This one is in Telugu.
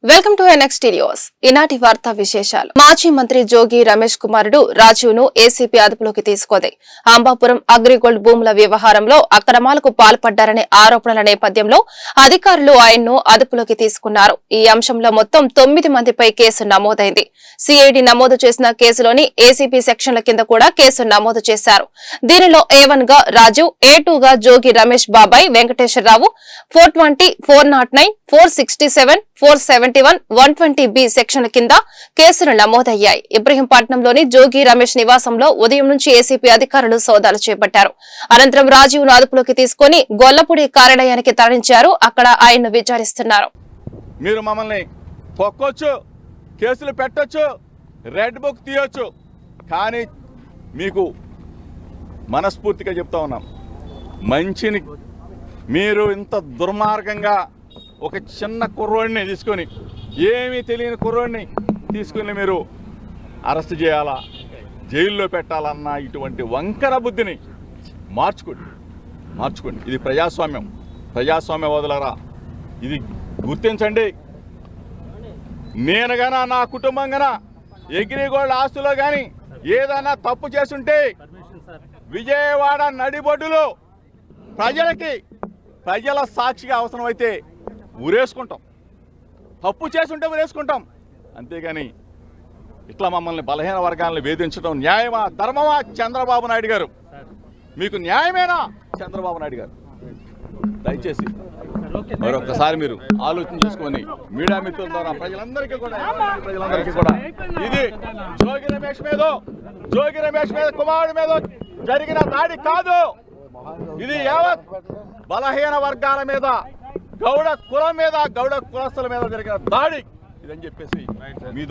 Welcome to NX news. ఈనాటి వార్తా విశేషాలు. మాజీ మంత్రి జోగి రమేష్ కుమారుడు రాజును ఏసీపీ అదుపులోకి తీసుకుంది. అంబాపురం అగ్రిగోల్డ్ భూముల వ్యవహారంలో అక్రమాలకు పాల్పడ్డారనే ఆరోపణల నేపథ్యంలో అధికారులు ఆయన్ను అదుపులోకి తీసుకున్నారు. ఈ అంశంలో మొత్తం 9 మందిపై కేసు నమోదైంది. సిఐడి నమోదు చేసిన కేసులోని ఏసీపీ సెక్షన్ల కింద కూడా కేసు నమోదు చేశారు. దీనిలో A1 గా రాజు, A2 గా జోగి రమేష్ బాబాయ్ వెంకటేశ్వరరావు, 420, 409, 467, 471, 120B సెక్షన్ల కింద కేసులు నమోదయ్యాయి. ఇబ్రహీంపట్నంలోని జోగి రమేష్ నివాసంలో ఉదయం నుంచి ఏసీపీ అధికారులు సోదాలు చేపట్టారు. అనంతరం రాజీవ్ను అదుపులోకి తీసుకుని గొల్లపూడి కార్యాలయానికి తరలించారు. అక్కడ ఆయన్ను విచారిస్తున్నారు. మీరు మమ్మల్ని పొక్కొచ్చు, కేసులు పెట్టొచ్చు, రెడ్ బుక్ తీయొచ్చు, కానీ మీకు మనస్ఫూర్తిగా చెప్తా ఉన్నాం, మంచిని మీరు ఇంత దుర్మార్గంగా ఒక చిన్న కుర్రోడిని తీసుకొని, ఏమీ తెలియని కుర్రోడిని తీసుకుని మీరు అరెస్ట్ చేయాలా, జైల్లో పెట్టాలన్న ఇటువంటి వంకర బుద్ధిని మార్చుకోండి. ఇది ప్రజాస్వామ్యవాదులరా, ఇది గుర్తించండి. నేను గానా, నా కుటుంబం గానా అగ్రిగోల్డ్ ఆస్తులో కానీ ఏదైనా తప్పు చేస్తుంటే విజయవాడ నడిబొడ్డులో ప్రజల సాక్షిగా అవసరమైతే ఊరేసుకుంటాం, తప్పు చేసుంటే ఊరేసుకుంటాం. అంతేగాని ఇట్లా మమ్మల్ని బలహీన వర్గాలను వేధించడం న్యాయమా, ధర్మమా? చంద్రబాబు నాయుడు గారు, మీకు న్యాయమేనా? చంద్రబాబు నాయుడు గారు, దయచేసి మరొకసారి మీరు ఆలోచన చేసుకొని మీడియా మిత్రుల ద్వారా ప్రజలందరికీ కూడా ఇది జోగి రమేష్ మీద కుమారుడి మీద జరిగిన దాడి కాదు, ఇది యావత్ బలహీన వర్గాల మీద, గౌడ కులం మీద, గౌడ కులస్తుల మీద జరిగిన దాడి ఇదని చెప్పేసి మీ ద్వారా